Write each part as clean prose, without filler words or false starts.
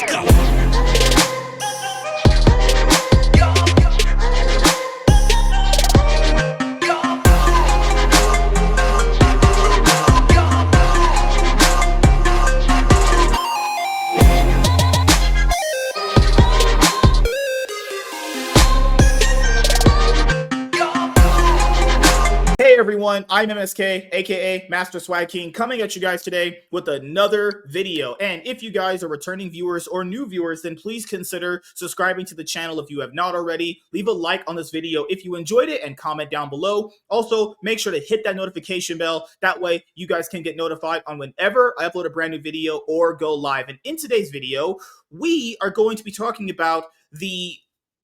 Let's go. Hey everyone, I'm MSK, aka Master Swag King, coming at you guys today with another video. And if you guys are returning viewers or new viewers, then please consider subscribing to the channel if you have not already. Leave a like on this video if you enjoyed it and comment down below. Also, make sure to hit that notification bell. That way you guys can get notified on whenever I upload a brand new video or go live. And in today's video, we are going to be talking about the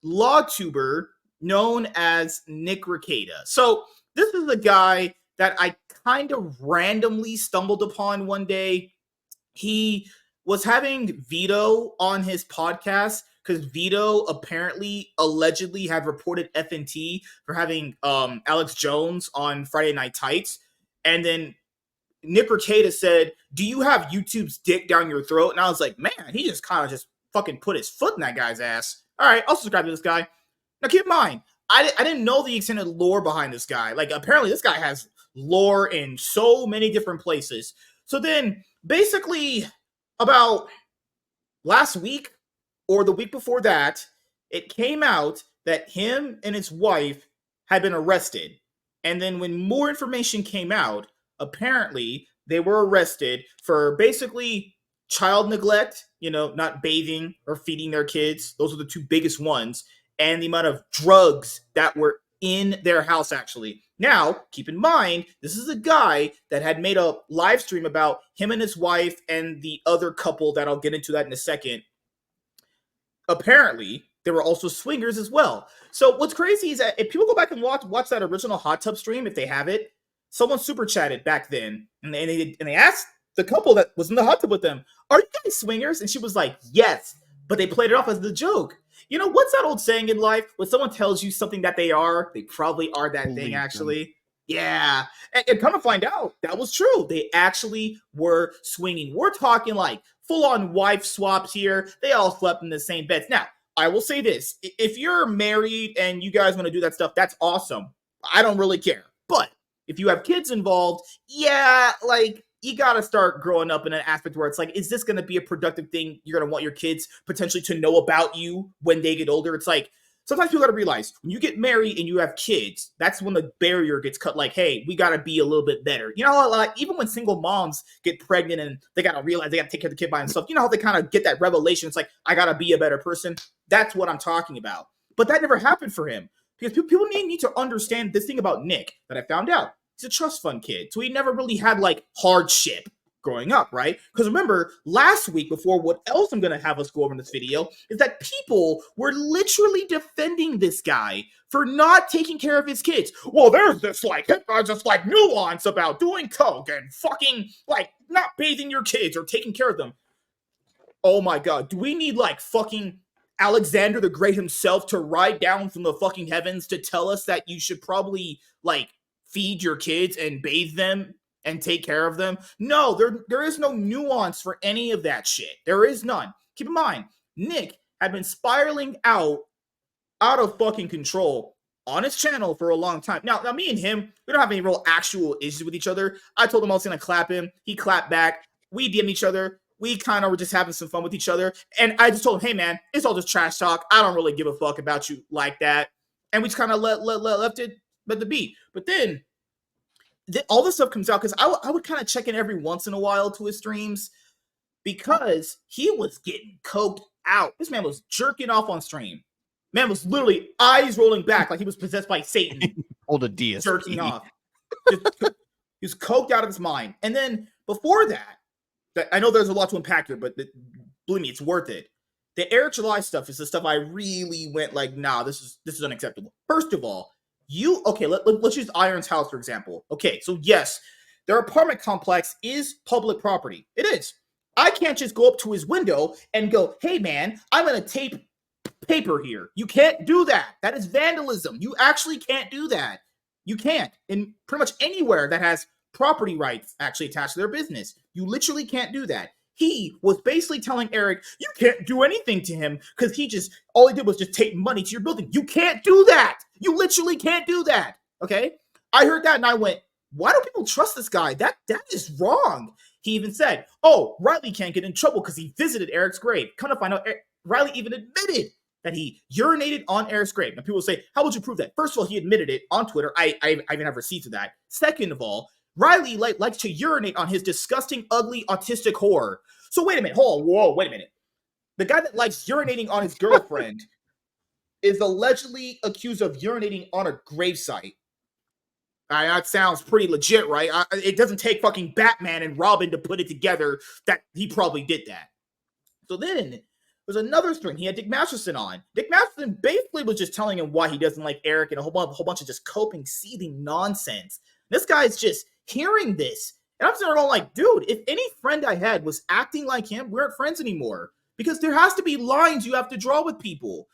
law tuber known as Nick Rekieta. So this is a guy that I kind of randomly stumbled upon one day. He was having YuGiOh on his podcast because YuGiOh apparently allegedly had reported FNT for having Alex Jones on Friday Night Tights. And then Nick Rekieta said, "Do you have YouTube's dick down your throat?" And I was like, man, he just kind of just fucking put his foot in that guy's ass. All right, I'll subscribe to this guy. Now keep in mind, I didn't know the extended lore behind this guy. Like, apparently this guy has lore in so many different places. So then, basically, about last week or the week before that, it came out that him and his wife had been arrested. And then when more information came out, apparently they were arrested for basically child neglect, you know, not bathing or feeding their kids. Those are the two biggest ones. And the amount of drugs that were in their house, actually. Now, keep in mind, this is a guy that had made a live stream about him and his wife and the other couple that I'll get into that in a second. Apparently, there were also swingers as well. So what's crazy is that if people go back and watch that original hot tub stream, if they have it, someone super chatted back then, and they asked the couple that was in the hot tub with them, "Are you guys swingers?" And she was like, "Yes," but they played it off as the joke. You know, what's that old saying in life? When someone tells you something that they are, they probably are that thing, actually. Yeah. And come to find out, that was true. They actually were swinging. We're talking like full-on wife swaps here. They all slept in the same beds. Now, I will say this. If you're married and you guys want to do that stuff, that's awesome. I don't really care. But if you have kids involved, yeah, like, you got to start growing up in an aspect where it's like, is this going to be a productive thing you're going to want your kids potentially to know about you when they get older? It's like, sometimes people got to realize when you get married and you have kids, that's when the barrier gets cut. Like, hey, we got to be a little bit better. You know, like even when single moms get pregnant and they got to realize they got to take care of the kid by themselves, you know how they kind of get that revelation? It's like, I got to be a better person. That's what I'm talking about. But that never happened for him because people need to understand this thing about Nick that I found out. He's a trust fund kid, so he never really had, like, hardship growing up, right? Because remember, last week, before what else I'm going to have us go over in this video, is that people were literally defending this guy for not taking care of his kids. Well, there's this, like, nuance about doing coke and fucking, like, not bathing your kids or taking care of them. Oh, my God. Do we need, like, fucking Alexander the Great himself to ride down from the fucking heavens to tell us that you should probably, like, feed your kids and bathe them and take care of them? No, there is no nuance for any of that shit. There is none. Keep in mind, Nick had been spiraling out of fucking control on his channel for a long time. Now me and him, we don't have any real actual issues with each other. I told him I was going to clap him. He clapped back. We DM'd each other. We kind of were just having some fun with each other. And I just told him, hey, man, it's all just trash talk. I don't really give a fuck about you like that. And we just kind of left it at the beat. But then all this stuff comes out because I would kind of check in every once in a while to his streams because he was getting coked out. This man was jerking off on stream. Man was literally eyes rolling back like he was possessed by Satan. Hold a DSP. Jerking off. He was coked out of his mind. And then before that, I know there's a lot to unpack here, but believe me, it's worth it. The Eric July stuff is the stuff I really went like, nah, this is unacceptable. First of all, let's use Iron's house, for example. Okay, so yes, their apartment complex is public property. It is. I can't just go up to his window and go, hey, man, I'm going to tape paper here. You can't do that. That is vandalism. You actually can't do that. You can't. In pretty much anywhere that has property rights actually attached to their business, you literally can't do that. he was basically telling Eric, you can't do anything to him because all he did was just take money to your building. You can't do that. You literally can't do that. Okay? I heard that and I went, why do people trust this guy? That is wrong. He even said, oh, Riley can't get in trouble because he visited Eric's grave. Come to find out, Riley even admitted that he urinated on Eric's grave. Now people say, how would you prove that? First of all, he admitted it on Twitter. I even have receipts of that. Second of all, Riley likes to urinate on his disgusting, ugly, autistic whore. So wait a minute. Hold on. Whoa, wait a minute. The guy that likes urinating on his girlfriend is allegedly accused of urinating on a gravesite. That sounds pretty legit, right? It doesn't take fucking Batman and Robin to put it together that he probably did that. So then there's another string. He had Dick Masterson on. Dick Masterson basically was just telling him why he doesn't like Eric and a whole bunch of just coping, seething nonsense. This guy's just hearing this. And I'm sitting there going like, dude, if any friend I had was acting like him, we aren't friends anymore. Because there has to be lines you have to draw with people.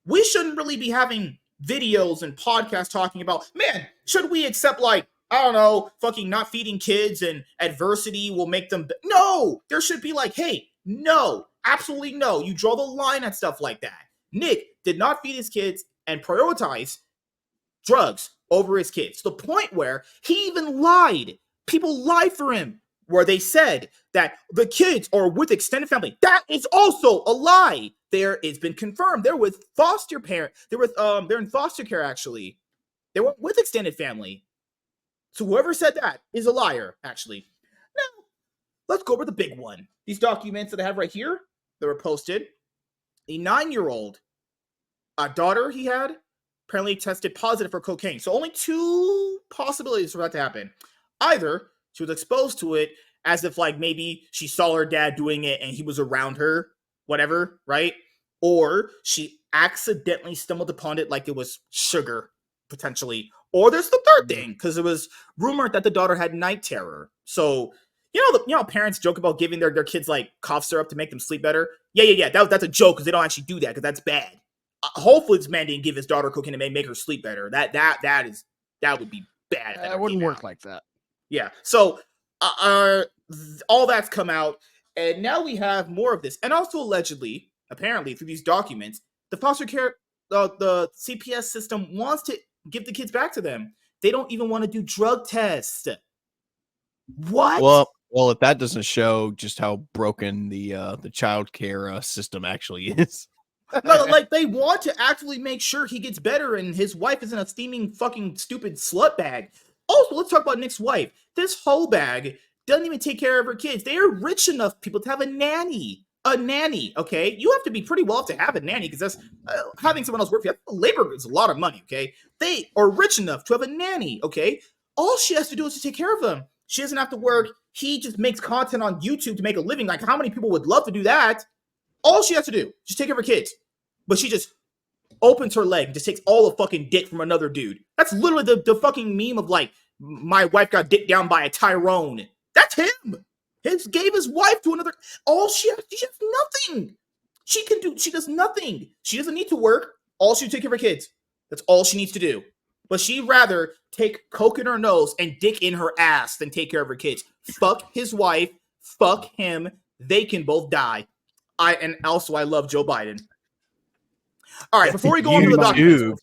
We shouldn't really be having videos and podcasts talking about, man, should we accept like, I don't know, fucking not feeding kids and adversity will make them... No! There should be like, hey, no, absolutely no. You draw the line at stuff like that. Nick did not feed his kids and prioritize drugs over his kids. To the point where he even lied. People lied for him, where they said that the kids are with extended family. That is also a lie. It's been confirmed. They're with foster parent. They're in foster care, actually. They weren't with extended family. So whoever said that is a liar, actually. Now, let's go over the big one. These documents that I have right here, that were posted. A 9-year-old daughter he had apparently tested positive for cocaine. So only two possibilities for that to happen. Either she was exposed to it as if like maybe she saw her dad doing it and he was around her, whatever, right? Or she accidentally stumbled upon it like it was sugar, potentially. Or there's the third thing, because it was rumored that the daughter had night terror. So, you know how parents joke about giving their kids like cough syrup to make them sleep better? Yeah. That's a joke because they don't actually do that because that's bad. Hopefully this man didn't give his daughter cocaine to make her sleep better. That would be bad. That wouldn't work like that. Yeah. So all that's come out, and now we have more of this. And also allegedly, apparently through these documents, the foster care, the CPS system wants to give the kids back to them. They don't even want to do drug tests. What? Well, if that doesn't show just how broken the child care system actually is. No, like they want to actually make sure he gets better and his wife isn't a steaming fucking stupid slut bag. Also, let's talk about Nick's wife. This hoe bag doesn't even take care of her kids. They are rich enough people to have a nanny. A nanny, okay? You have to be pretty well off to have a nanny because that's having someone else work for you. Labor is a lot of money, okay? They are rich enough to have a nanny, okay? All she has to do is to take care of them. She doesn't have to work. He just makes content on YouTube to make a living. Like, how many people would love to do that? All she has to do, just take care of her kids. But she just opens her leg and just takes all the fucking dick from another dude. That's literally the fucking meme of like, my wife got dicked down by a Tyrone. That's him. He gave his wife to another. She has nothing. She does nothing. She doesn't need to work. All she take care of her kids. That's all she needs to do. But she'd rather take coke in her nose and dick in her ass than take care of her kids. Fuck his wife. Fuck him. They can both die. I love Joe Biden. All right, before we go into the documents,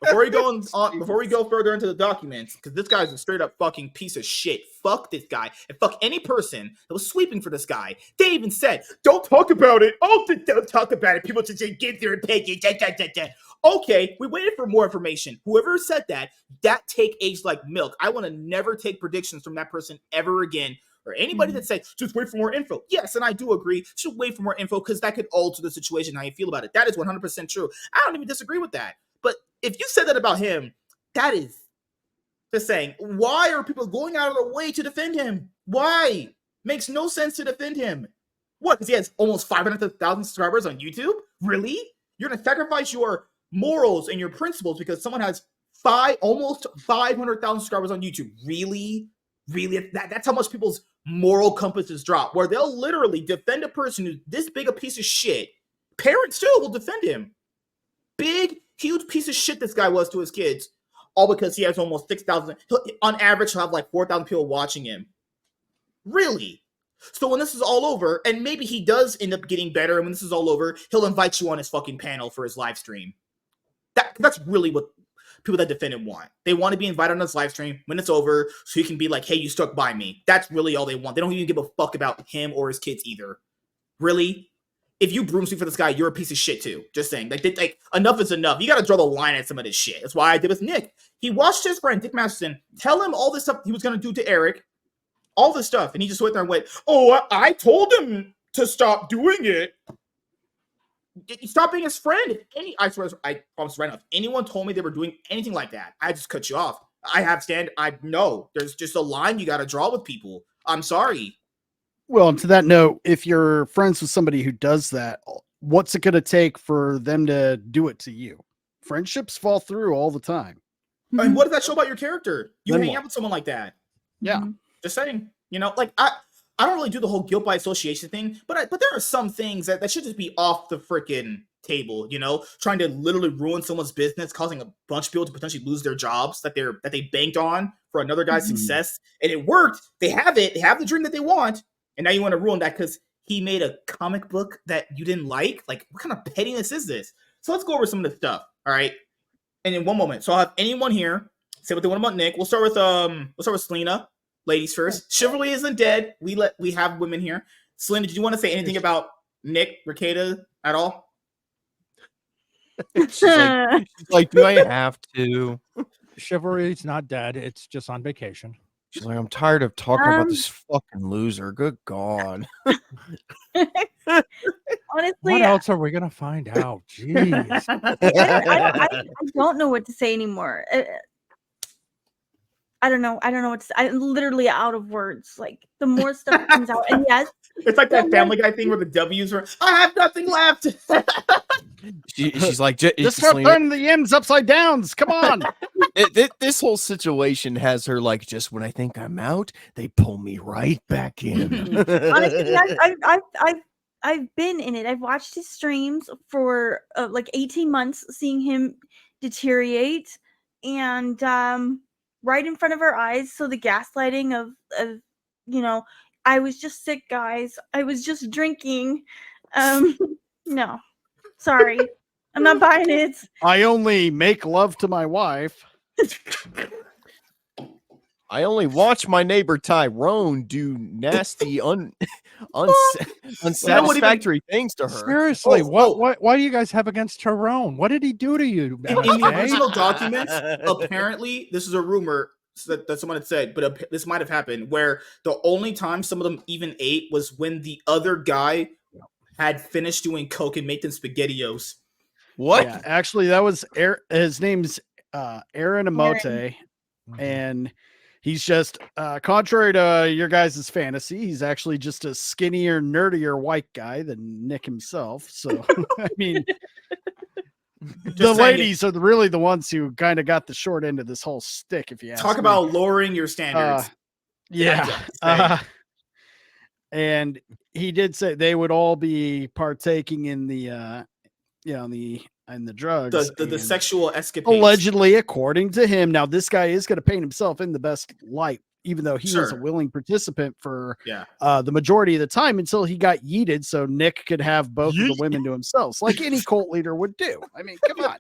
before we go further into the documents, because this guy's a straight up fucking piece of shit. Fuck this guy and fuck any person that was sweeping for this guy. They even said, "Don't talk about it." Oh, don't talk about it. People just say, "Give their opinion." Okay, we waited for more information. Whoever said that take aged like milk. I want to never take predictions from that person ever again. Or anybody that said, just wait for more info. Yes, and I do agree. Should wait for more info because that could alter the situation, how you feel about it. That is 100% true. I don't even disagree with that. But if you said that about him, that is just saying, why are people going out of their way to defend him? Why? Makes no sense to defend him. What? Because he has almost 500,000 subscribers on YouTube? Really? You're going to sacrifice your morals and your principles because someone has almost 500,000 subscribers on YouTube? Really? Really? That's how much people's moral compasses drop, where they'll literally defend a person who's this big a piece of shit. Parents too will defend him. Big, huge piece of shit this guy was to his kids, all because he has almost 6,000. On average, he'll have like 4,000 people watching him. Really? So when this is all over, and maybe he does end up getting better, and when this is all over, he'll invite you on his fucking panel for his live stream. That's really what people that defend him want. They want to be invited on his live stream when it's over, so he can be like, "Hey, you stuck by me." That's really all they want. They don't even give a fuck about him or his kids either. Really? If you broom sweep for this guy, you're a piece of shit too. Just saying. Like enough is enough. You got to draw the line at some of this shit. That's why I did with Nick. He watched his friend Dick Masterson tell him all this stuff he was gonna do to Eric, all this stuff, and he just went there and went, "Oh, I told him to stop doing it." Stop being his friend. I swear, I promise right now, if anyone told me they were doing anything like that, I just cut you off. I know there's just a line you got to draw with people. I'm sorry. Well, and to that note, if you're friends with somebody who does that, what's it going to take for them to do it to you? Friendships fall through all the time. And what does that show about your character? You Then hang what? out with someone like that. Yeah. Just saying. Like I don't really do the whole guilt by association thing, but there are some things that should just be off the freaking table, trying to literally ruin someone's business, causing a bunch of people to potentially lose their jobs that they banked on for another guy's success, and it worked. They have the dream that they want, and now you want to ruin that because he made a comic book that you didn't like. Like, what kind of pettiness is this? So let's go over some of the stuff, all right? And in one moment, so I'll have anyone here say what they want about Nick. We'll start with Selena. Ladies first. Chivalry isn't dead. We have women here. Selena, did you want to say anything about Nick Rekieta at all? she's like, do I have to? Chivalry's not dead. It's just on vacation. She's like, I'm tired of talking about this fucking loser. Good God. Honestly, What else are we gonna find out? Jeez. I don't know what to say anymore. I don't know what to say. I'm literally out of words. Like, the more stuff comes out, and yes, it's like that Family Guy thing where the W's were, I have nothing left. She's like, Just start turning the M's upside downs. Come on. This whole situation has her like, just when I think I'm out, they pull me right back in. honestly, I've been in it. I've watched his streams for like 18 months, seeing him deteriorate, and right in front of our eyes. So the gaslighting of I was just sick, guys. I was just drinking. No, sorry, I'm not buying it. I only make love to my wife. I only watch my neighbor Tyrone do nasty, unsatisfactory things to her. Seriously, what do you guys have against Tyrone? What did he do to you? In the original documents, apparently, this is a rumor that someone had said, but this might have happened, where the only time some of them even ate was when the other guy had finished doing coke and made them SpaghettiOs. What? Yeah, actually, that was his name's Aaron Amote, and he's just contrary to your guys' fantasy, he's actually just a skinnier, nerdier white guy than Nick himself. So I mean, the ladies are really the ones who kind of got the short end of this whole stick. If you ask Talk me. about lowering your standards. And he did say they would all be partaking in the the drugs, the sexual escapades, allegedly, according to him. Now, this guy is going to paint himself in the best light, even though he was a willing participant for the majority of the time until he got yeeted, so Nick could have both of the women to himself, like any cult leader would do. I mean, come on,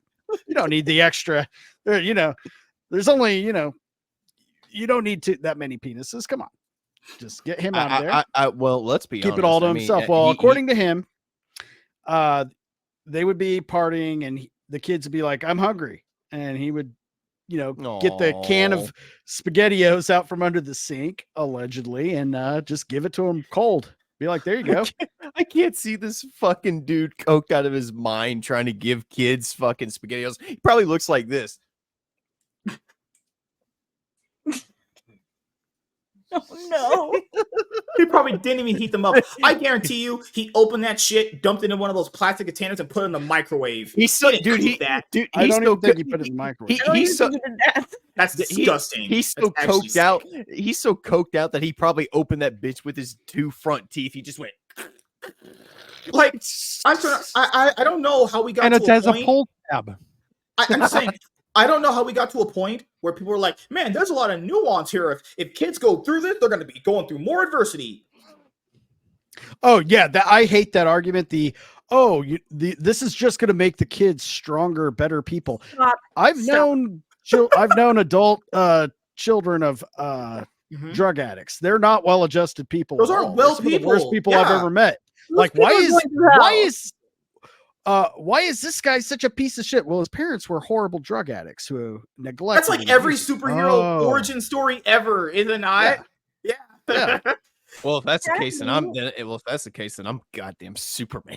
you don't need the extra. There's only you don't need that many penises. Come on, just get him out of there. Well, let's be keep honest. it all to himself. Well, according to him, they would be partying, and the kids would be like, "I'm hungry," and he would, get the can of SpaghettiOs out from under the sink, allegedly, and just give it to him cold. Be like, "There you go." I can't see this fucking dude coked out of his mind trying to give kids fucking SpaghettiOs. He probably looks like this. Oh, no. He probably didn't even heat them up. I guarantee you, he opened that shit, dumped it in one of those plastic containers, and put it in the microwave. He's so, I don't think he put it in the microwave. That's disgusting. He's so coked out. He's so coked out that he probably opened that bitch with his two front teeth. He just went like, I don't know how we got and to it has a point. A pull tab. I'm just saying, I don't know how we got to a point where people were like, man, there's a lot of nuance here. If kids go through this, they're going to be going through more adversity. Oh yeah, I hate that argument. This is just going to make the kids stronger, better people. I've known adult children of drug addicts. They're not well-adjusted people. Those aren't well people. Some of the worst people I've ever met. Those why is this guy such a piece of shit? Well, his parents were horrible drug addicts who neglected. That's like every superhero origin story ever, is it not? Yeah. Well, if that's the case, then I'm goddamn Superman.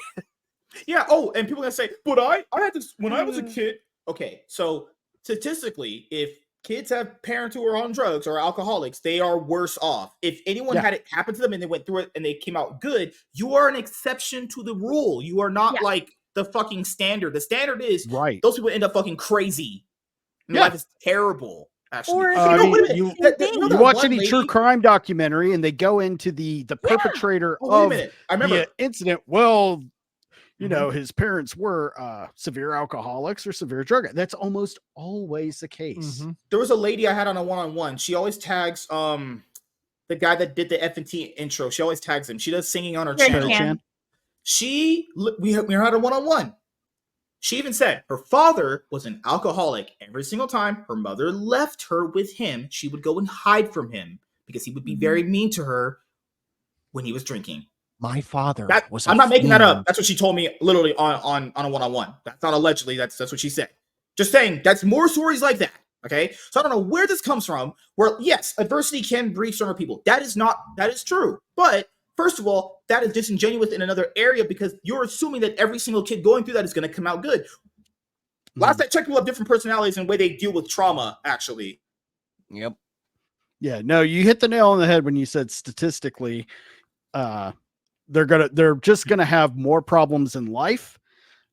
Yeah. Oh, and people are gonna say, but I had this when I was a kid. Okay, so statistically, if kids have parents who are on drugs or alcoholics, they are worse off. If anyone had it happen to them and they went through it and they came out good, you are an exception to the rule. You are not like the fucking standard. The standard is those people end up fucking crazy. And life is terrible. Actually, you watch any true crime documentary and they go into the perpetrator of the incident. Well, you know, his parents were severe alcoholics or severe drug. That's almost always the case. There was a lady I had on a one-on-one. She always tags the guy that did the F&T intro. She always tags him. She does singing on her channel. We had a one-on-one. She even said her father was an alcoholic. Every single time her mother left her with him, she would go and hide from him because he would be very mean to her when he was drinking. My father was. I'm not making that up. That's what she told me literally on a one-on-one. That's not allegedly. That's what she said. Just saying. That's more stories like that. Okay. So I don't know where this comes from. Where yes, adversity can breed stronger people. That is true. But first of all, that is disingenuous in another area because you're assuming that every single kid going through that is going to come out good. Last I checked, people have different personalities and the way they deal with trauma, actually. Yep. Yeah, no, you hit the nail on the head when you said statistically, they're just gonna have more problems in life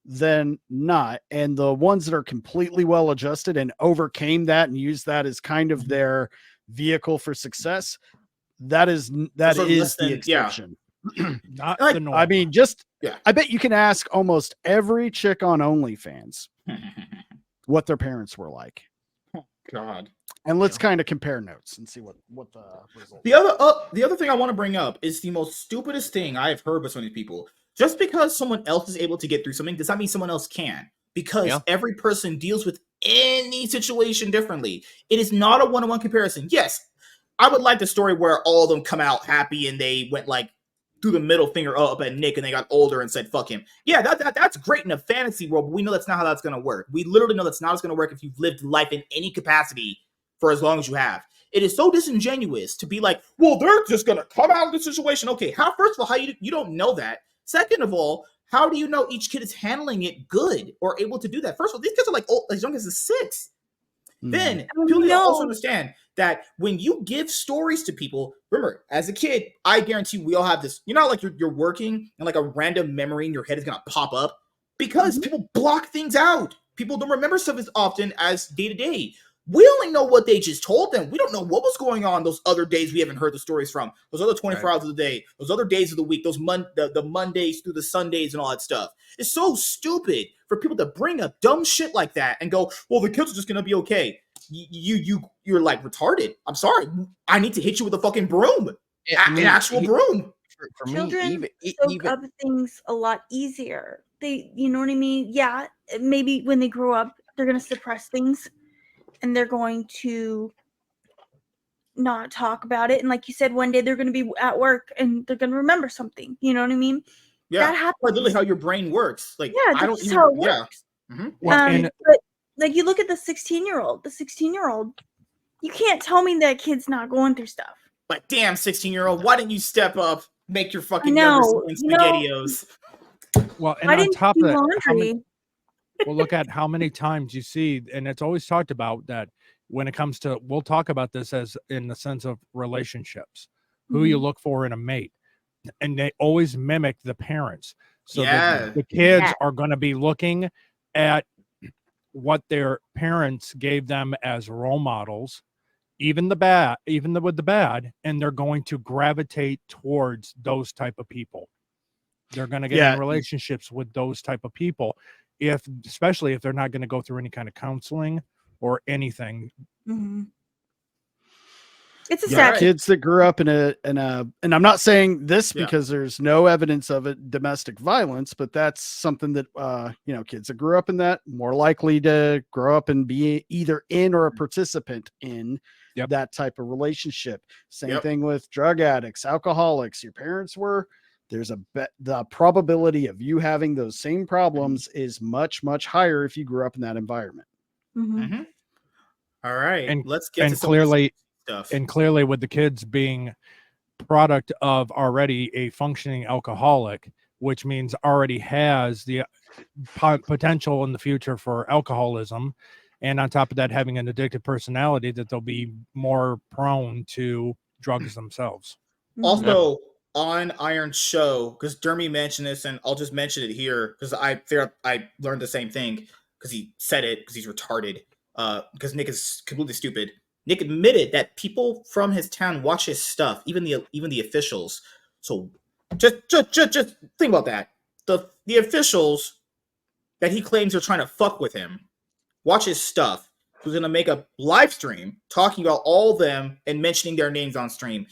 than not. And the ones that are completely well adjusted and overcame that and use that as kind of their vehicle for success, that is the exception. Not the norm. I mean, I bet you can ask almost every chick on OnlyFans what their parents were like. Oh, God. And let's kind of compare notes and see what the result. The other thing I want to bring up is the most stupidest thing I have heard with so many people. Just because someone else is able to get through something does not mean someone else can. Because every person deals with any situation differently. It is not a one-on-one comparison. Yes, I would like the story where all of them come out happy and they went like threw the middle finger up at Nick and they got older and said, fuck him. Yeah, that's great in a fantasy world, but we know that's not how that's going to work. We literally know that's not going to work if you've lived life in any capacity for as long as you have. It is so disingenuous to be like, well, they're just going to come out of the situation. Okay, first of all, how you don't know that. Second of all, how do you know each kid is handling it good or able to do that? First of all, these kids are like old, as young as 6. Then people also understand that when you give stories to people, remember, as a kid, I guarantee we all have this. You know, like you're working and like a random memory in your head is gonna pop up because people block things out. People don't remember stuff as often as day to day. We only know what they just told them. We don't know what was going on those other days we haven't heard the stories from. Those other 24 hours of the day, those other days of the week, those the Mondays through the Sundays and all that stuff. It's so stupid for people to bring up dumb shit like that and go, well, the kids are just going to be okay. You're like retarded. I'm sorry. I need to hit you with a fucking broom. An actual broom. For children soak up things a lot easier. You know what I mean? Yeah, maybe when they grow up, they're going to suppress things. And they're going to not talk about it. And like you said, one day they're going to be at work and they're going to remember something. You know what I mean? Yeah. That happens. That's literally how your brain works. Like, yeah, I don't even, how it works. Yeah. Mm-hmm. But like you look at the 16-year-old, you can't tell me that kid's not going through stuff. Like, damn, 16-year-old, why didn't you step up, make your fucking younger SpaghettiOs? Well, and on top of that, well, look at how many times you see, and it's always talked about that when it comes to, we'll talk about this as in the sense of relationships, who you look for in a mate, and they always mimic the parents. So the kids are going to be looking at what their parents gave them as role models, even with the bad, and they're going to gravitate towards those type of people. They're going to get in relationships with those type of people. Especially if they're not going to go through any kind of counseling or anything. Mm-hmm. It's a sad kids that grew up in a, and I'm not saying this because there's no evidence of it, domestic violence, but that's something that, kids that grew up in that more likely to grow up and be either in or a participant in that type of relationship. Same thing with drug addicts, alcoholics. Your parents were, there's the probability of you having those same problems is much, much higher if you grew up in that environment. Mm-hmm. All right, and let's get to some clearly stuff. And clearly, with the kids being product of already a functioning alcoholic, which means already has the potential in the future for alcoholism, and on top of that, having an addictive personality, that they'll be more prone to drugs themselves. Also, on Iron's show, because Dermy mentioned this, and I'll just mention it here because I learned the same thing because he said it because he's retarded. Because Nick is completely stupid. Nick admitted that people from his town watch his stuff, even the officials. So just think about that. The officials that he claims are trying to fuck with him watch his stuff. Who's gonna make a live stream talking about all of them and mentioning their names on stream.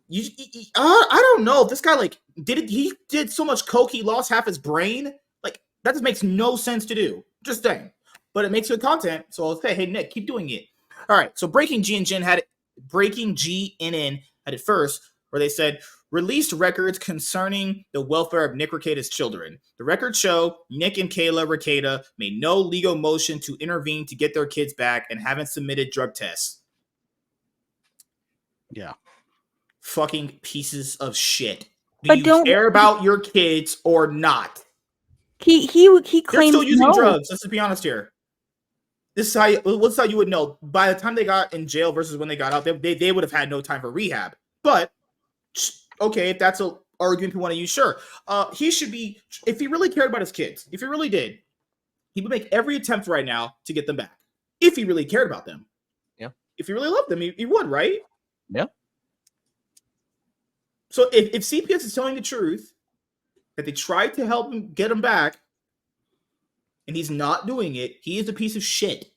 I don't know if this guy he did so much coke he lost half his brain. Like that just makes no sense to do. Just saying. But it makes good content, so I'll say, hey Nick, keep doing it. All right, so Breaking GNN had it first, where they said released records concerning the welfare of Nick Rekieta's children. The records show Nick and Kayla Rekieta made no legal motion to intervene to get their kids back and haven't submitted drug tests. Yeah. Fucking pieces of shit. Do you care about your kids or not? He claims they're still using drugs. Let's just be honest here. This is how you would know. By the time they got in jail versus when they got out, they would have had no time for rehab. But okay, if that's an argument you want to use, sure. He should be, if he really cared about his kids, if he really did, he would make every attempt right now to get them back. If he really cared about them. Yeah. If he really loved them, he would, right? Yeah. So if CPS is telling the truth, that they tried to help him get him back, and he's not doing it, he is a piece of shit.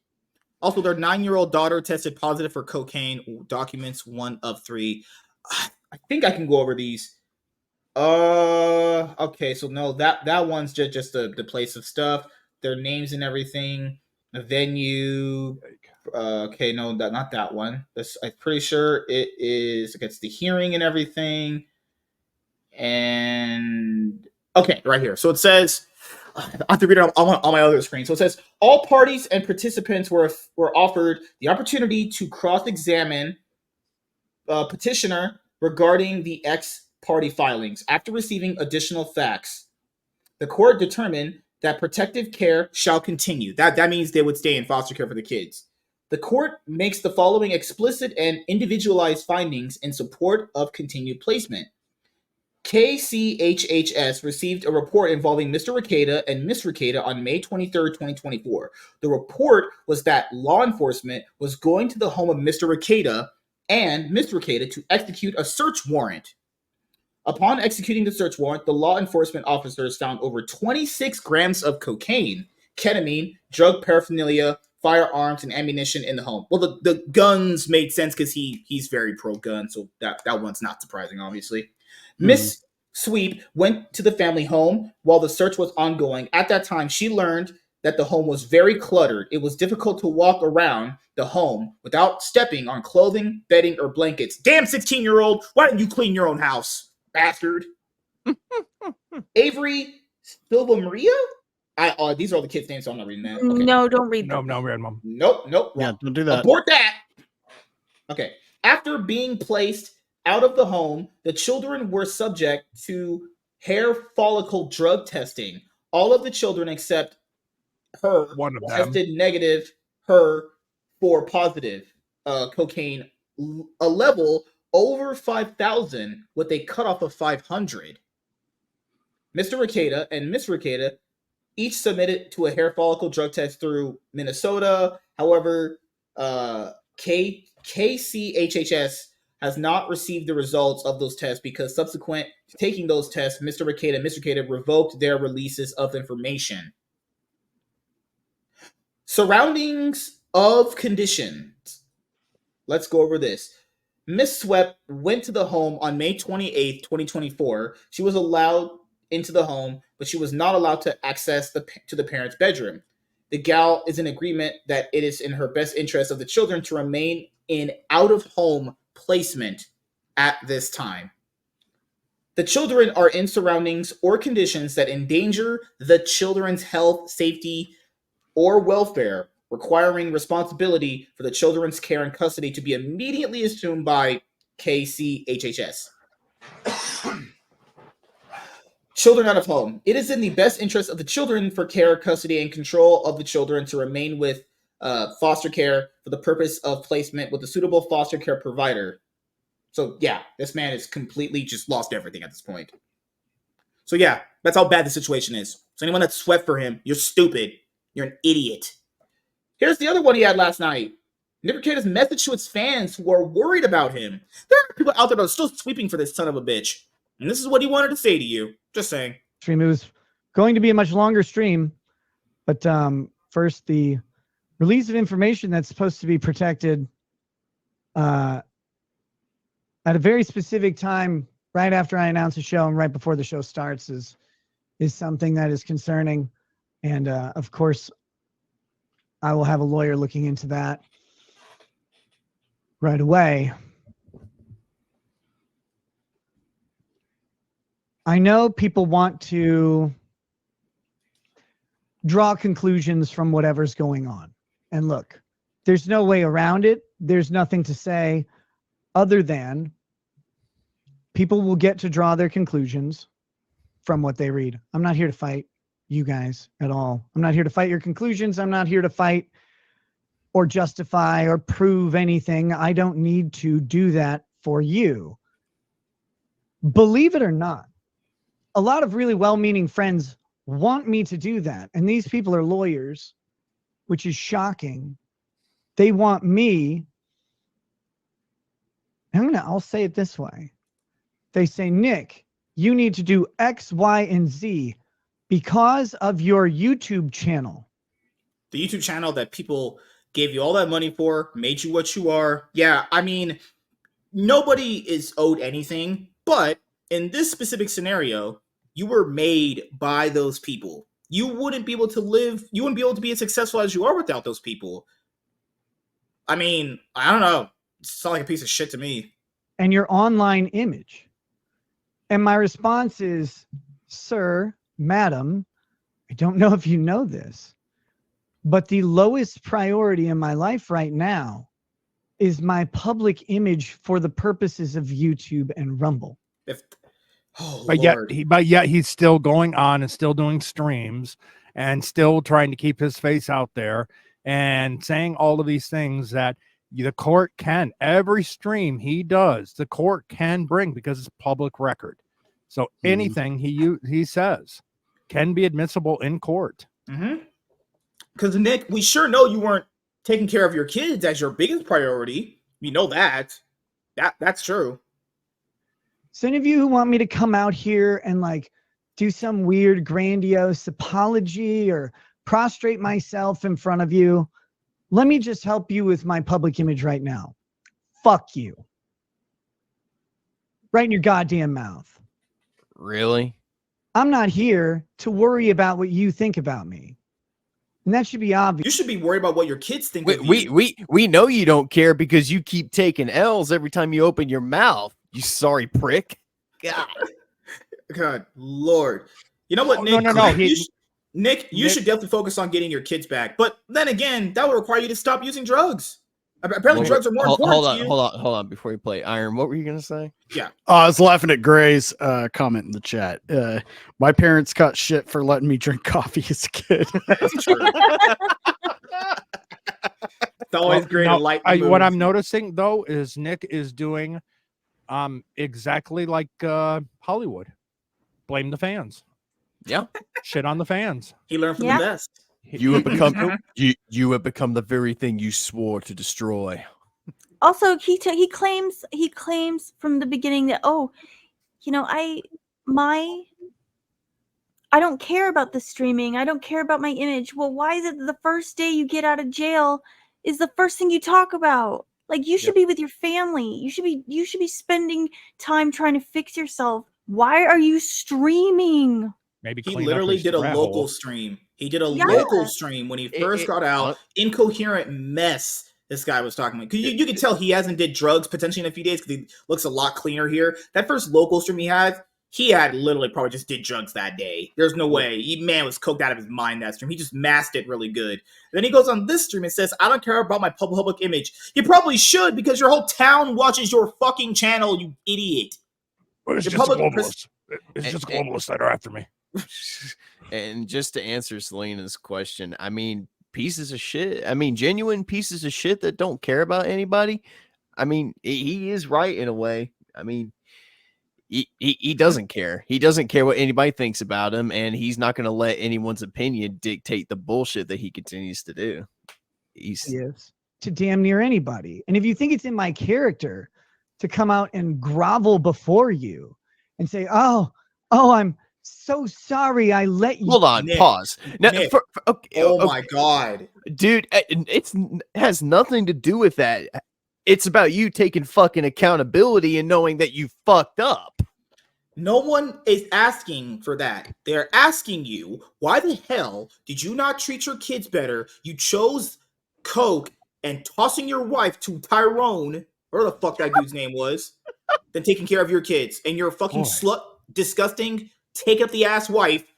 Also, their 9-year-old daughter tested positive for cocaine. Documents 1 of 3. I think I can go over these. Okay, so no, that one's just the place of stuff, their names and everything, the venue. Okay, no, not that one. I'm pretty sure it is against the hearing and everything. And okay, right here. So it says, I have to read it on my other screen. So it says, all parties and participants were offered the opportunity to cross-examine petitioner regarding the ex-party filings. After receiving additional facts, the court determined that protective care shall continue. That means they would stay in foster care for the kids. The court makes the following explicit and individualized findings in support of continued placement. KCHHS received a report involving Mr. Rekieta and Ms. Rekieta on May 23rd, 2024. The report was that law enforcement was going to the home of Mr. Rekieta and Ms. Rekieta to execute a search warrant. Upon executing the search warrant, the law enforcement officers found over 26 grams of cocaine, ketamine, drug paraphernalia, firearms, and ammunition in the home. Well, the guns made sense because he's very pro-gun, so that one's not surprising, obviously. Miss Sweep went to the family home while the search was ongoing. At that time, she learned that the home was very cluttered. It was difficult to walk around the home without stepping on clothing, bedding, or blankets. Damn 16-year-old, why didn't you clean your own house, bastard? Avery Silva Maria? These are all the kids' names, so I'm not reading that. Okay. No, don't read them. No, read them. Nope. Yeah, don't do that. Abort that. Okay. After being placed out of the home, the children were subject to hair follicle drug testing. All of the children except her tested negative, her for positive cocaine, a level over 5,000 with a cutoff of 500. Mr. Rekieta and Ms. Rekieta each submitted to a hair follicle drug test through Minnesota. However, KCHHS has not received the results of those tests because subsequent to taking those tests, Mr. Rekieta and Ms. Rekieta revoked their releases of information. Surroundings of conditions. Let's go over this. Miss Swept went to the home on May 28th, 2024. She was allowed into the home, but she was not allowed to access to the parents' bedroom. The gal is in agreement that it is in her best interest of the children to remain in out-of-home placement at this time. The children are in surroundings or conditions that endanger the children's health, safety, or welfare, requiring responsibility for the children's care and custody to be immediately assumed by KCHHS. Children out of home. It is in the best interest of the children for care, custody, and control of the children to remain with foster care for the purpose of placement with a suitable foster care provider. So yeah, this man is completely just lost everything at this point. So yeah, that's how bad the situation is. So anyone that sweat for him, you're stupid. You're an idiot. Here's the other one he had last night. Nick Rekieta's message to his fans who are worried about him. There are people out there that are still sweeping for this son of a bitch. And this is what he wanted to say to you. Just saying. Stream. It was going to be a much longer stream. But first, the release of information that's supposed to be protected at a very specific time, right after I announce a show and right before the show starts, is something that is concerning. And of course, I will have a lawyer looking into that right away. I know people want to draw conclusions from whatever's going on. And look, there's no way around it. There's nothing to say other than people will get to draw their conclusions from what they read. I'm not here to fight you guys at all. I'm not here to fight your conclusions. I'm not here to fight or justify or prove anything. I don't need to do that for you. Believe it or not, a lot of really well-meaning friends want me to do that. And these people are lawyers, which is shocking. They want me. I'll say it this way. They say, Nick, you need to do X, Y, and Z because of your YouTube channel. The YouTube channel that people gave you all that money for, made you what you are. Yeah, I mean, nobody is owed anything, but in this specific scenario, you were made by those people. You wouldn't be able to live, you wouldn't be able to be as successful as you are without those people. I mean, I don't know. It sounds like a piece of shit to me. And your online image. And my response is, sir, madam, I don't know if you know this, but the lowest priority in my life right now is my public image for the purposes of YouTube and Rumble. But yet he's still going on and still doing streams and still trying to keep his face out there and saying all of these things that the court can. Every stream he does, the court can bring because it's public record. So anything he says can be admissible in court. Because Nick, we sure know you weren't taking care of your kids as your biggest priority. We know that. That's true. So any of you who want me to come out here and like do some weird grandiose apology or prostrate myself in front of you, let me just help you with my public image right now. Fuck you. Right in your goddamn mouth. Really? I'm not here to worry about what you think about me. And that should be obvious. You should be worried about what your kids think of you. We know you don't care because you keep taking L's every time you open your mouth. You sorry prick. God, Lord. You know what, Nick? No. Nick, you should definitely focus on getting your kids back. But then again, that would require you to stop using drugs. Apparently, drugs are more important to you. Hold on. Before you play Iron, what were you going to say? Yeah. I was laughing at Gray's comment in the chat. My parents got shit for letting me drink coffee as a kid. That's true. It's always great to light the mood. What I'm noticing, though, is Nick is doing exactly like Hollywood. Blame the fans. Yeah. Shit on the fans. He learned from the best. You have become you have become the very thing you swore to destroy. Also, he claims from the beginning that I don't care about the streaming. I don't care about my image. Well, why is it that the first day you get out of jail is the first thing you talk about? Like you should be with your family. You should be spending time trying to fix yourself. Why are you streaming? Maybe he literally did a local stream. He did a local stream when he first got out. Incoherent mess this guy was talking about. You can tell he hasn't did drugs potentially in a few days because he looks a lot cleaner here. That first local stream he had literally probably just did drugs that day. There's no way. Man was coked out of his mind that stream. He just masked it really good. Then he goes on this stream and says, I don't care about my public image. You probably should because your whole town watches your fucking channel, you idiot. Well, it's just globalists. It's just globalists that are after me. And just to answer Selena's question, I mean, pieces of shit. I mean, genuine pieces of shit that don't care about anybody. I mean, he is right in a way. I mean, he doesn't care. He doesn't care what anybody thinks about him, and he's not going to let anyone's opinion dictate the bullshit that he continues to do. Yes, to damn near anybody. And if you think it's in my character to come out and grovel before you and say, "Oh, I'm so sorry, I let you." Hold on, Nick, pause. Now, Nick, okay, my God, dude, it has nothing to do with that. It's about you taking fucking accountability and knowing that you fucked up. No one is asking for that. They're asking you, why the hell did you not treat your kids better? You chose coke and tossing your wife to Tyrone, whatever the fuck that dude's name was, than taking care of your kids. And your fucking slut, disgusting, take up the ass wife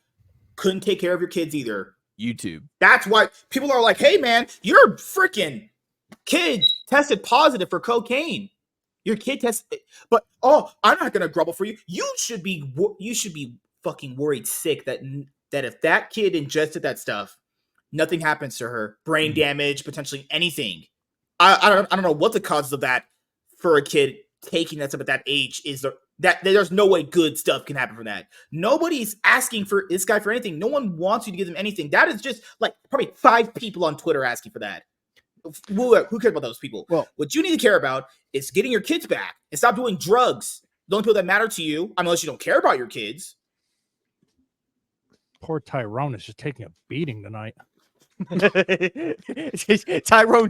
couldn't take care of your kids either. YouTube. That's why people are like, hey man, your freaking kid tested positive for cocaine. Your kid tested, but I'm not gonna grumble for you. You should be fucking worried sick that if that kid ingested that stuff, nothing happens to her. Brain damage, potentially anything. I don't know what the causes of that for a kid taking that stuff at that age is. That there's no way good stuff can happen from that. Nobody's asking for this guy for anything. No one wants you to give them anything. That is just like probably 5 people on Twitter asking for that. Who cares about those people? Well, what you need to care about is getting your kids back and stop doing drugs. The only people that matter to you, unless you don't care about your kids. Poor Tyrone is just taking a beating tonight. Tyrone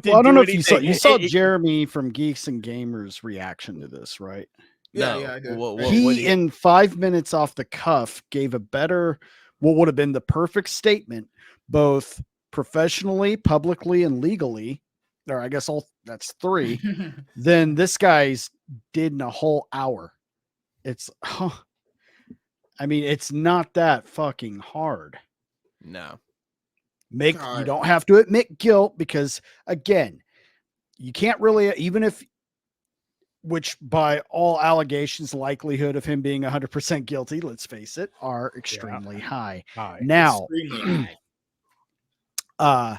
didn't. I don't know if anything. you saw Jeremy from Geeks and Gamers' reaction to this, right? Yeah, I did. He in 5 minutes off the cuff gave a better, what would have been the perfect statement, both professionally, publicly, and legally, or I guess that's 3, than this guy's did in a whole hour. It's, I mean, it's not that fucking hard. No. You don't have to admit guilt because, again, you can't really, even if, which by all allegations, likelihood of him being 100% guilty, let's face it, are extremely high. Now, extremely high.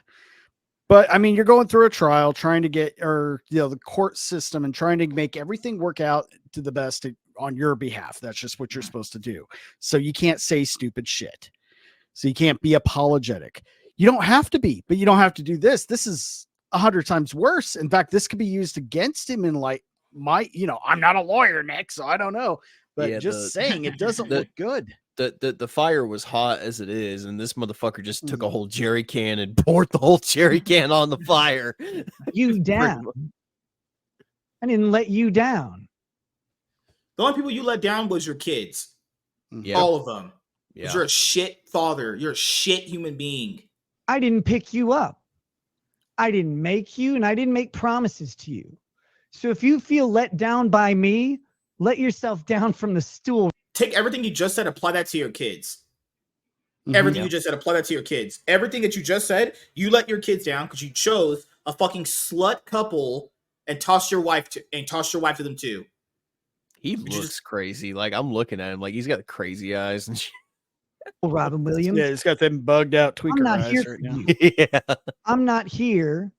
But I mean, you're going through a trial, trying to get, or the court system, and trying to make everything work out to the best on your behalf. That's just what you're supposed to do. So you can't say stupid shit. So you can't be apologetic. You don't have to be, but you don't have to do this. This is 100 times worse. In fact, this could be used against him in like I'm not a lawyer, Nick, so I don't know. But saying it doesn't look good. The fire was hot as it is, and this motherfucker just took a whole jerry can and poured the whole jerry can on the fire. You down. I didn't let you down. The only people you let down was your kids. Yeah. All of them. Yeah. You're a shit father. You're a shit human being. I didn't pick you up. I didn't make you, and I didn't make promises to you. So if you feel let down by me, let yourself down from the stool. Take everything you just said, apply that to your kids. Everything you just said, apply that to your kids. Everything that you just said, you let your kids down because you chose a fucking slut couple and tossed your wife to them too. He looks crazy. Like I'm looking at him, like he's got crazy eyes and shit. Robin Williams. Yeah, he's got them bugged out tweaker I'm not eyes here right for now. you. Yeah. I'm not here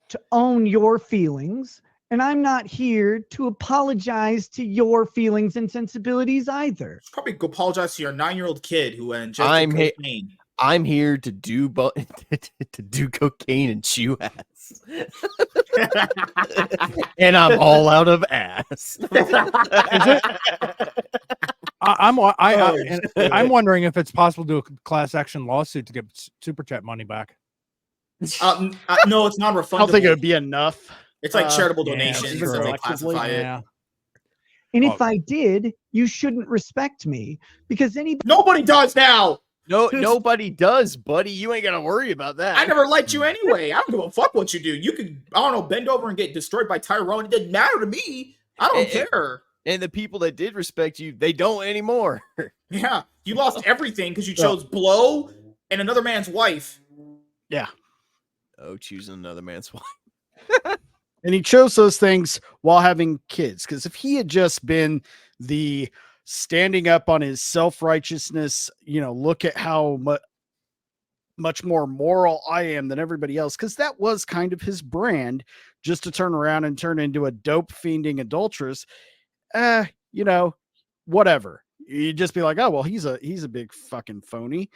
to own your feelings, and I'm not here to apologize to your feelings and sensibilities either. Probably go apologize to your 9-year-old kid who ingested cocaine. I'm here to do to do cocaine and chew ass, and I'm all out of ass. I'm wondering if it's possible to do a class action lawsuit to get super chat money back. No, it's not refundable. I don't think it would be enough. It's like charitable donations that they classify it. And if I did, you shouldn't respect me because nobody does now. No, nobody does, buddy. You ain't gotta worry about that. I never liked you anyway. I don't give a fuck what you do. You could, I don't know, bend over and get destroyed by Tyrone. It didn't matter to me. I don't care. And the people that did respect you, they don't anymore. Yeah, you lost everything because you chose Blow and another man's wife. Yeah. Oh, choosing another man's wife. And he chose those things while having kids. Because if he had just been the standing up on his self-righteousness, look at how much more moral I am than everybody else. Because that was kind of his brand, just to turn around and turn into a dope fiending adulteress. Whatever. You'd just be like, oh, well, he's a big fucking phony.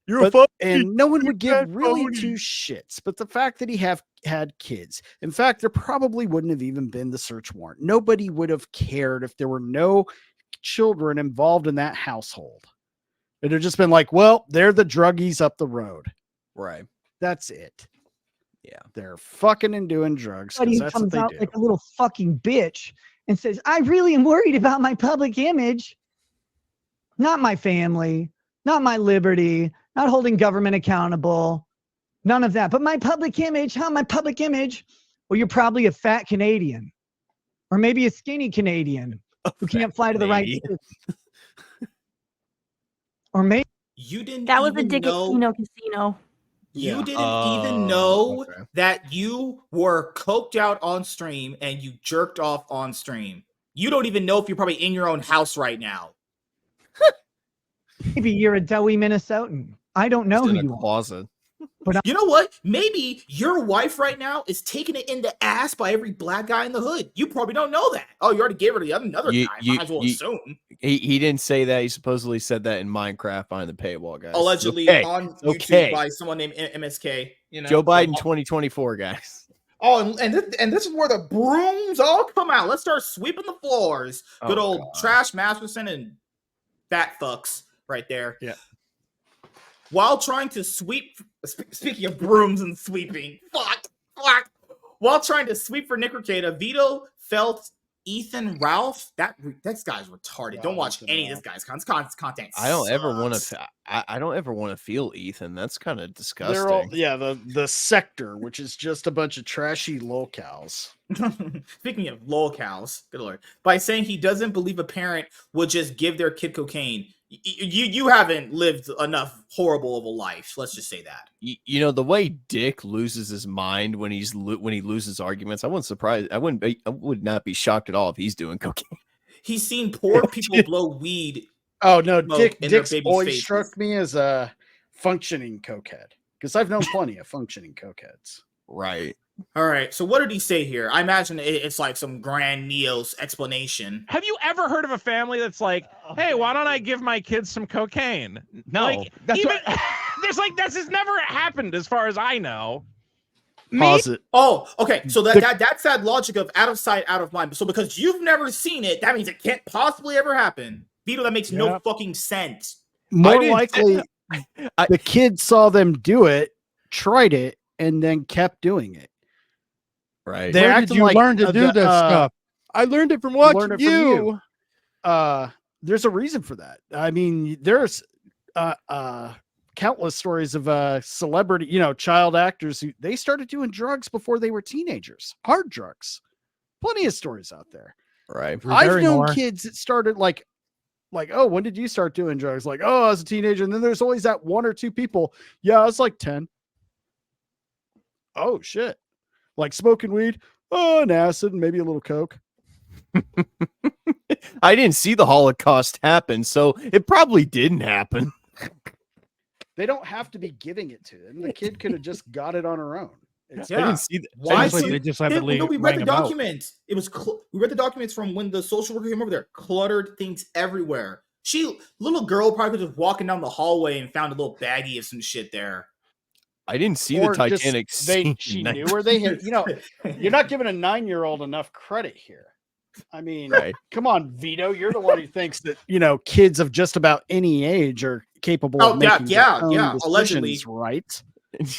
You're a phony. And no one would give really two shits. But the fact that he had kids, in fact, there probably wouldn't have even been the search warrant. Nobody would have cared if there were no children involved in that household. It'd have just been like, well, they're the druggies up the road. Right. That's it. Yeah. They're fucking and doing drugs. Somebody That's comes what they out do. like a little fucking bitch and says, I really am worried about my public image. Not my family, not my liberty, not holding government accountable, none of that. But my public image, how my public image? Well, you're probably a fat Canadian or maybe a skinny Canadian who can't fly to the right city. Or maybe you didn't. That was a Dick Casino. You didn't even know that you were coked out on stream and you jerked off on stream. You don't even know if you're probably in your own house right now. maybe you're a doughy Minnesotan. I don't know who you are. But you know what? Maybe your wife right now is taking it in the ass by every black guy in the hood. You probably don't know that. Oh, you already gave her the another guy. Might as well assume. He didn't say that. He supposedly said that in Minecraft behind the paywall, guys. Allegedly on YouTube by someone named MSK. Joe Biden 2024, guys. Oh, and this is where the brooms all come out. Let's start sweeping the floors. Good old Trash Masterson and fat fucks right there. Yeah. While trying to sweep, speaking of brooms and sweeping, fuck. While trying to sweep for Nick Rekieta, Vito felt Ethan Ralph. This guy's retarded. Don't watch any of this guy's content. I don't ever want to feel Ethan. That's kind of disgusting. The sector, which is just a bunch of trashy lolcows. Speaking of lolcows, good lord, by saying he doesn't believe a parent would just give their kid cocaine. You haven't lived enough horrible of a life. Let's just say that. The way Dick loses his mind when he loses arguments, I would not be shocked at all if he's doing cocaine. He's seen poor people blow weed. Oh no, Dick's always struck me as a functioning cokehead because I've known plenty of functioning cokeheads. Right. All right. So what did he say here? I imagine it's like some grand Neo's explanation. Have you ever heard of a family that's like, hey, why don't I give my kids some cocaine? No. This has never happened as far as I know. Pause it. Oh, okay. So that's that logic of out of sight, out of mind. So because you've never seen it, that means it can't possibly ever happen. Vito, that makes no fucking sense. More likely, the kid saw them do it, tried it, and then kept doing it. Right. Where did you learn to do this stuff? I learned it from watching you. There's a reason for that. I mean, there's countless stories of celebrity, child actors who they started doing drugs before they were teenagers, hard drugs. Plenty of stories out there. Right. I've known kids that started like, oh, when did you start doing drugs? Like, oh, I was a teenager. And then there's always that one or two people. Yeah, I was like 10. Oh shit. Like smoking weed, an acid, and maybe a little coke. I didn't see the Holocaust happen, so it probably didn't happen. They don't have to be giving it to them. The kid could have just got it on her own. I didn't see that. Why? They just have we read the documents. It was we read the documents from when the social worker came over there. Cluttered things everywhere. Little girl probably was just walking down the hallway and found a little baggie of some shit there. I didn't see the Titanic scene. She knew where they hit. You're not giving a 9-year-old enough credit here. I mean, come on, Vito. You're the one who thinks that kids of just about any age are capable of making their own decisions, allegedly, right?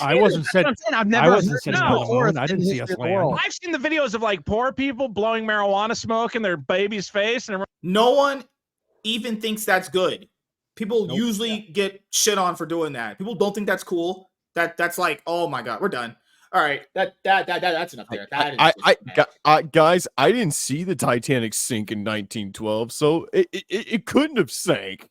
I wasn't sitting. I've never. I wasn't sitting on the moon. I didn't see us land. I've seen the videos of like poor people blowing marijuana smoke in their baby's face, and no one even thinks that's good. People usually get shit on for doing that. People don't think that's cool. That's like, oh my god, we're done. All right, that's enough there. Guys, I didn't see the Titanic sink in 1912, so it couldn't have sank.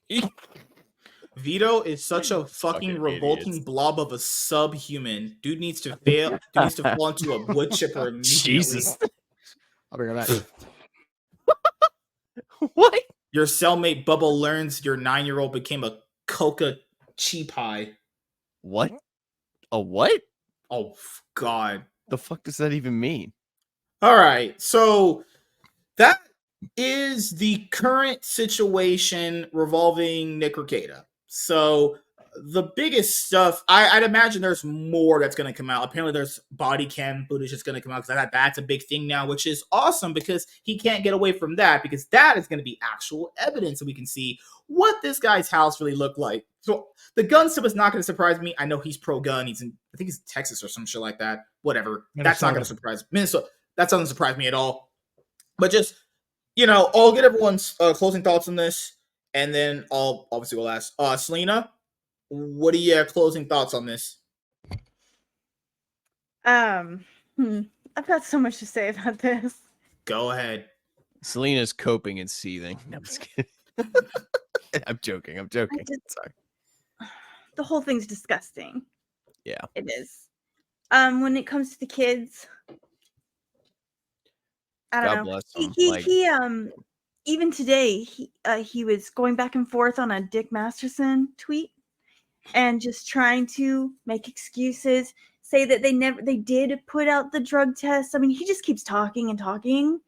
Vito is such a fucking revolting blob of a subhuman. Dude needs to fail. Dude needs to fall into a wood chipper immediately. Jesus. I'll be right back. What? Your cellmate Bubba learns your 9-year-old became a coca cheap pie. What? A what? Oh God. The fuck does that even mean? All right. So that is the current situation revolving Nick Rekieta. So the biggest stuff, I'd imagine there's more that's going to come out. Apparently there's body cam footage that's going to come out because that's a big thing now, which is awesome because he can't get away from that because that is going to be actual evidence so we can see what this guy's house really looked like. So the gun stuff is not going to surprise me. I know he's pro-gun. I think he's in Texas or some shit like that. Whatever. Minnesota. That's not going to surprise me. Minnesota. That doesn't surprise me at all. But just, I'll get everyone's closing thoughts on this. And then I'll obviously will ask Selena, what are your closing thoughts on this? I've got so much to say about this. Go ahead. Selena's coping and seething. No, I'm just kidding. I'm joking. Sorry. The whole thing's disgusting. Yeah. It is. When it comes to the kids, I don't know. He even today, he was going back and forth on a Dick Masterson tweet and just trying to make excuses, say that they did put out the drug test. I mean, he just keeps talking and talking.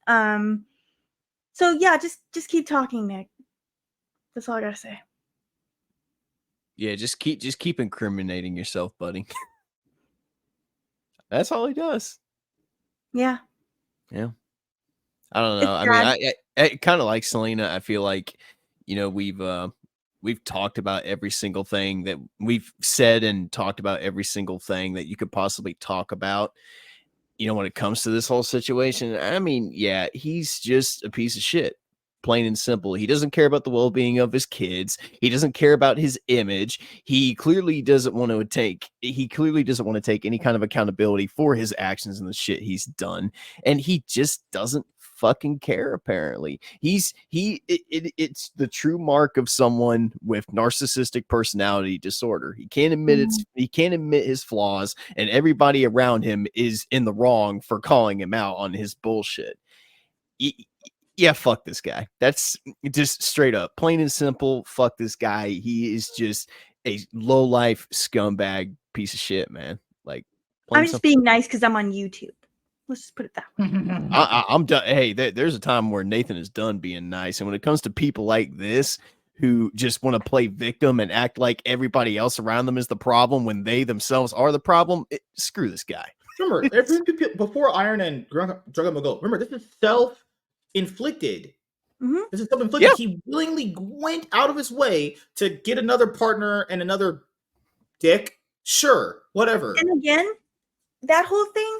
So yeah, just keep talking, Nick. That's all I gotta say. Yeah, just keep incriminating yourself, buddy. That's all he does. Yeah. Yeah. I don't know. I mean, I kind of like Selena. I feel like, we've talked about every single thing that we've said and talked about every single thing that you could possibly talk about. When it comes to this whole situation, I mean, yeah, he's just a piece of shit. Plain and simple. He doesn't care about the well-being of his kids. He doesn't care about his image. He clearly doesn't want to take any kind of accountability for his actions and the shit he's done. And he just doesn't fucking care, apparently. It's the true mark of someone with narcissistic personality disorder. He can't admit his flaws, and everybody around him is in the wrong for calling him out on his bullshit. Yeah, fuck this guy. That's just straight up, plain and simple. Fuck this guy. He is just a low life scumbag piece of shit, man. Like, I'm just being nice because I'm on YouTube. Let's just put it that way. I'm done. Hey, there's a time where Nathan is done being nice, and when it comes to people like this who just want to play victim and act like everybody else around them is the problem when they themselves are the problem, screw this guy. Remember, before Iron and Drug Go, remember, this is self-inflicted. Mm-hmm. This is self-inflicted. Yeah. He willingly went out of his way to get another partner and another dick. Sure, whatever. And again, that whole thing,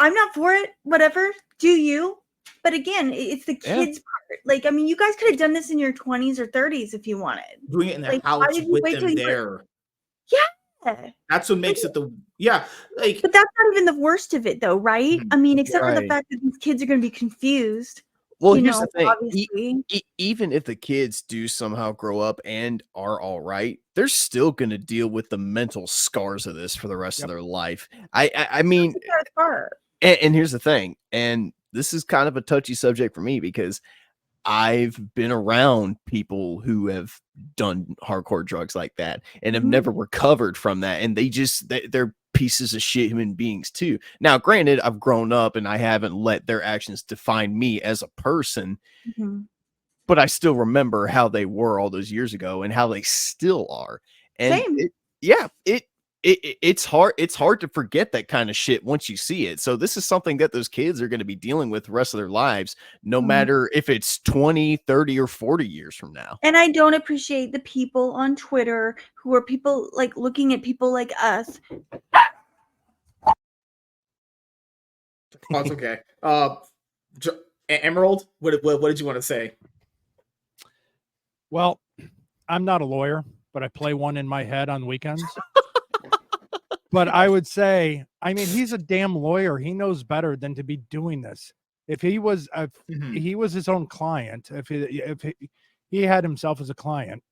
I'm not for it. Whatever, do you? But again, it's the kids' part. Like, I mean, you guys could have done this in your 20s or 30s if you wanted. Doing it in their house with them there. Yeah. That's what makes it But that's not even the worst of it, though, right? I mean, except for the fact that these kids are going to be confused. Well, here's the thing. Even if the kids do somehow grow up and are all right, they're still going to deal with the mental scars of this for the rest of their life. I mean, and here's the thing, and this is kind of a touchy subject for me because I've been around people who have done hardcore drugs like that and have never recovered from that. And they're pieces of shit human beings too. Now, granted, I've grown up and I haven't let their actions define me as a person, but I still remember how they were all those years ago and how they still are. And it's hard to forget that kind of shit once you see it. So this is something that those kids are going to be dealing with the rest of their lives, no matter if it's 20, 30, or 40 years from now. And I don't appreciate the people on Twitter who are people like looking at people like us. Oh, it's okay. Emerald, what did you want to say? Well, I'm not a lawyer, but I play one in my head on weekends. But I would say, I mean, he's a damn lawyer. He knows better than to be doing this. If he was his own client, if he had himself as a client,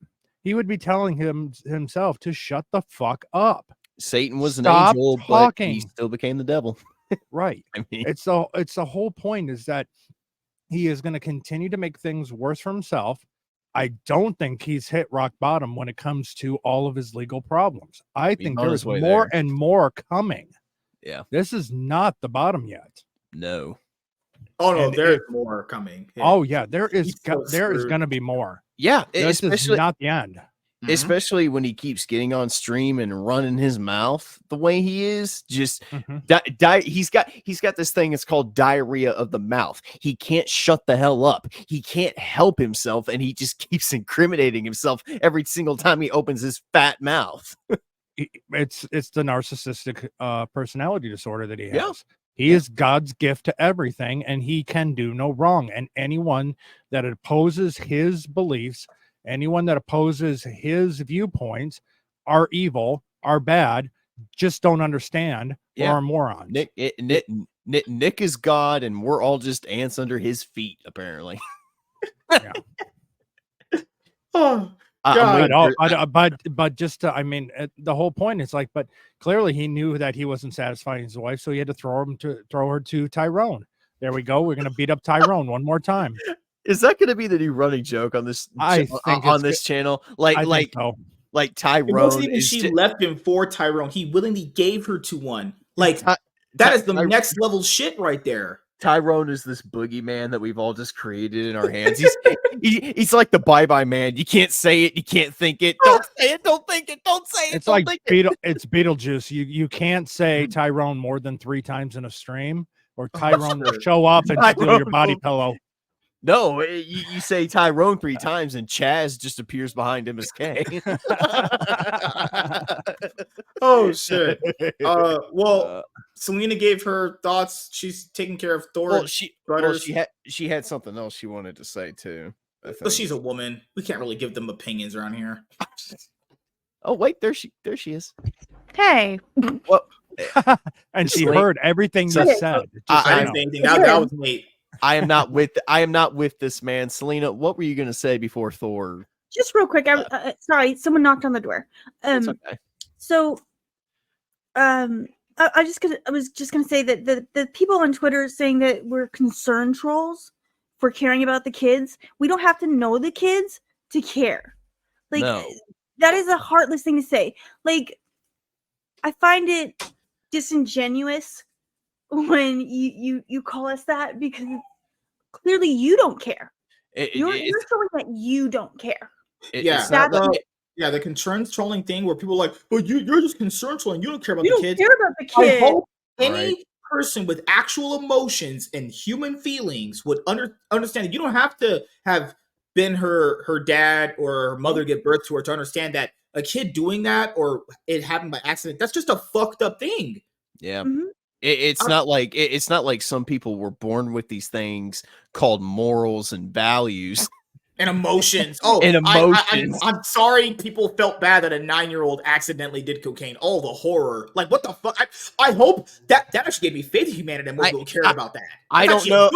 he would be telling himself to shut the fuck up. Satan was Stop an angel, talking. but he still became the devil. Right. I mean, it's the whole point is that he is going to continue to make things worse for himself. I don't think he's hit rock bottom when it comes to all of his legal problems. I think there's more and more coming. Yeah. This is not the bottom yet. No. Oh no, there's more coming. Yeah. Oh yeah, there is going to be more. Yeah, this is not the end. Especially when he keeps getting on stream and running his mouth the way he is, just he's got this thing. It's called diarrhea of the mouth. He can't shut the hell up. He can't help himself, and he just keeps incriminating himself every single time he opens his fat mouth. It's the narcissistic personality disorder that he has. Yeah. He is God's gift to everything, and he can do no wrong. And anyone that opposes his beliefs, anyone that opposes his viewpoints are evil, are bad, just don't understand, or are morons. Nick is God, and we're all just ants under his feet, apparently. Yeah. Oh, but just I mean, the whole point is like, but clearly he knew that he wasn't satisfying his wife, so he had to throw her to Tyrone. There we go. We're gonna beat up Tyrone one more time. Is that going to be the new running joke on this on this channel? Like Tyrone. It wasn't even she left him for Tyrone. He willingly gave her to one. Like that is the next level shit right there. Tyrone is this boogeyman that we've all just created in our hands. He's like the bye-bye man. You can't say it. You can't think it. Don't say it. Don't think it. Don't say it. It's like it's Beetlejuice. You can't say Tyrone more than 3 times in a stream, or Tyrone will show up and steal your body pillow. No, you say Tyrone 3 times and Chaz just appears behind MSK. Oh shit. Well, Selena gave her thoughts. She's taking care of Thor. She had something else she wanted to say too. But she's a woman. We can't really give them opinions around here. Oh wait, there she is. Hey. Well, and she heard everything you said. I didn't say anything. That was late. I am not with this man. Selena, what were you going to say before Thor? Just real quick. Sorry, someone knocked on the door. It's okay. So, I was just gonna say that the people on Twitter saying that we're concern trolls for caring about the kids. We don't have to know the kids to care. Like that is a heartless thing to say. Like, I find it disingenuous when you call us that, because clearly you don't care. You're showing that you don't care. The concern trolling thing where people are like, but you're just concern trolling. You don't care about the kids. Care about the kids. I hope any person with actual emotions and human feelings would understand that you don't have to have been her dad or her mother give birth to her to understand that a kid doing that or it happened by accident, that's just a fucked up thing. Yeah. Mm-hmm. It's not like some people were born with these things called morals and values and emotions. Oh, and emotions. I'm sorry people felt bad that a 9-year-old accidentally did cocaine. Oh, the horror! Like, what the fuck? I hope that actually gave me faith in humanity and more people care about that. I don't know.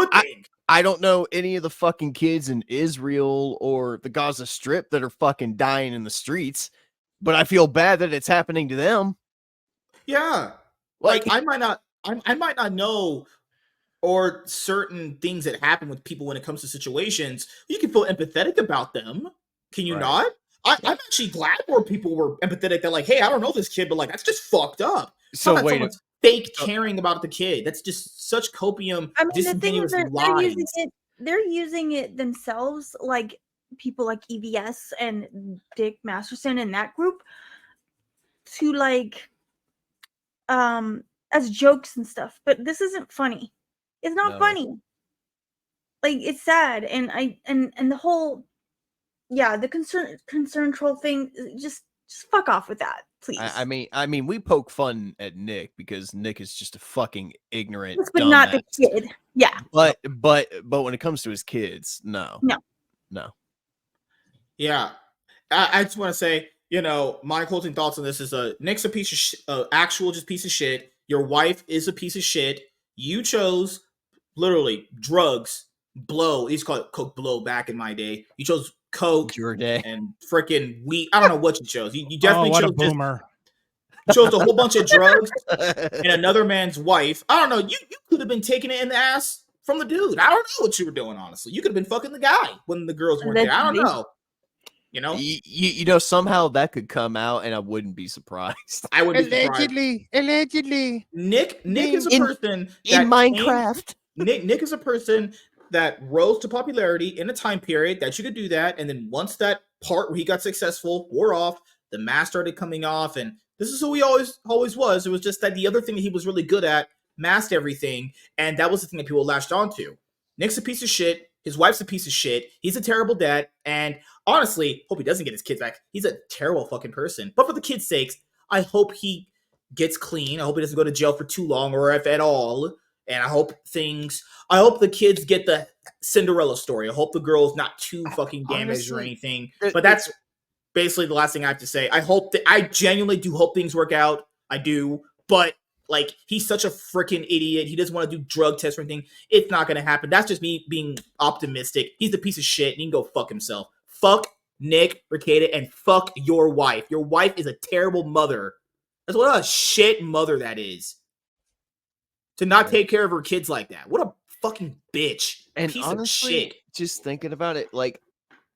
I don't know any of the fucking kids in Israel or the Gaza Strip that are fucking dying in the streets, but I feel bad that it's happening to them. Yeah, like I might not know or certain things that happen with people when it comes to situations. You can feel empathetic about them. Can you not? I'm actually glad more people were empathetic. They're like, hey, I don't know this kid, but like, that's just fucked up. So wait, fake caring about the kid. That's just such copium. I mean, the thing is that they're using it themselves, like people like EVS and Dick Masterson and that group, to like as jokes and stuff, but this isn't funny. It's not funny. Like, it's sad, and the whole, the concern troll thing, just fuck off with that, please. I mean, we poke fun at Nick because Nick is just a fucking ignorant, but not the kid. Yeah. But when it comes to his kids, no. Yeah, I just want to say, my closing thoughts on this is Nick's a piece of actual just piece of shit. Your wife is a piece of shit. You chose literally drugs, blow. He's called it coke blow back in my day. You chose coke and freaking weed. I don't know what you chose. You definitely chose boomer. You chose a whole bunch of drugs and another man's wife. I don't know. You could have been taking it in the ass from the dude. I don't know what you were doing, honestly. You could have been fucking the guy when the girls weren't there. I don't know. Somehow that could come out, and I wouldn't be surprised. I would be allegedly. Nick is a person in Minecraft. Nick is a person that rose to popularity in a time period that you could do that, and then once that part where he got successful wore off, the mask started coming off, and this is who he always was. It was just that the other thing that he was really good at masked everything, and that was the thing that people latched onto. Nick's a piece of shit. His wife's a piece of shit. He's a terrible dad, and honestly, hope he doesn't get his kids back. He's a terrible fucking person. But for the kids' sakes, I hope he gets clean. I hope he doesn't go to jail for too long, or if at all. And I hope the kids get the Cinderella story. I hope the girl's not too fucking damaged or anything. But that's basically the last thing I have to say. I genuinely do hope things work out. I do. But like, he's such a freaking idiot. He doesn't want to do drug tests or anything. It's not going to happen. That's just me being optimistic. He's a piece of shit, and he can go fuck himself. Fuck Nick Rekieta, and fuck your wife. Your wife is a terrible mother. That's what a shit mother that is. To not take care of her kids like that. What a fucking bitch. And piece honestly, of shit. Just thinking about it, like,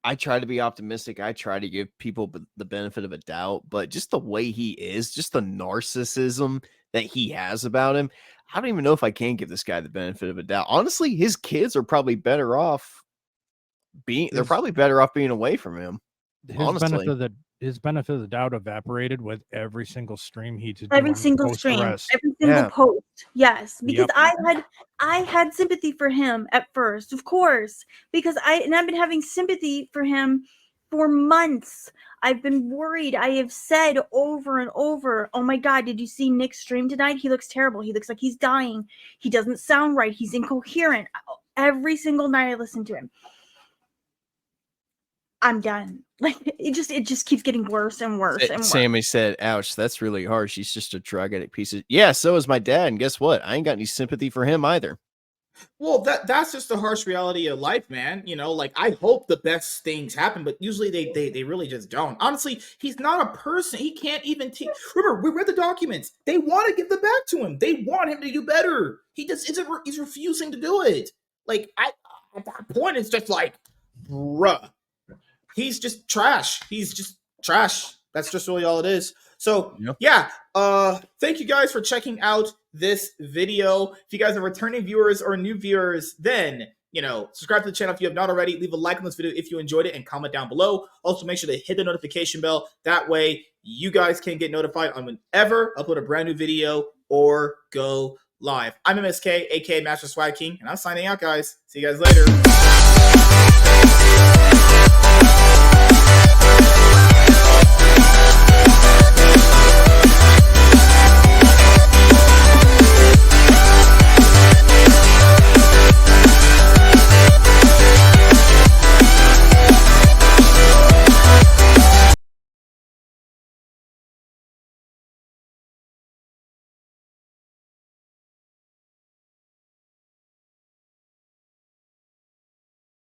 I try to be optimistic. I try to give people the benefit of a doubt, but just the way he is, just the narcissism that he has about him, I don't even know if I can give this guy the benefit of a doubt. Honestly, his kids are probably better off being away from him. His benefit of the doubt evaporated with every single stream he did. Every single stream, every single post. Yes, because I had sympathy for him at first, of course, because I've been having sympathy for him for months. I've been worried. I have said over and over, "Oh my God, did you see Nick's stream tonight? He looks terrible. He looks like he's dying. He doesn't sound right. He's incoherent." Every single night I listen to him. I'm done. Like, it just keeps getting worse and worse and worse. Sammy said, "Ouch, that's really harsh. She's just a drug addict piece of..." Yeah, so is my dad, and guess what? I ain't got any sympathy for him either. Well, that's just the harsh reality of life, man. Like, I hope the best things happen, but usually they really just don't. Honestly, he's not a person. He can't even take. Remember, we read the documents. They want to give them back to him. They want him to do better. He just isn't. He's refusing to do it. Like, at that point, it's just like, bruh. He's just trash. He's just trash. That's just really all it is. So, yeah. Thank you guys for checking out this video. If you guys are returning viewers or new viewers, then, subscribe to the channel if you have not already. Leave a like on this video if you enjoyed it and comment down below. Also, make sure to hit the notification bell. That way, you guys can get notified on whenever I upload a brand new video or go live. I'm MSK, aka Master Swag King, and I'm signing out, guys. See you guys later.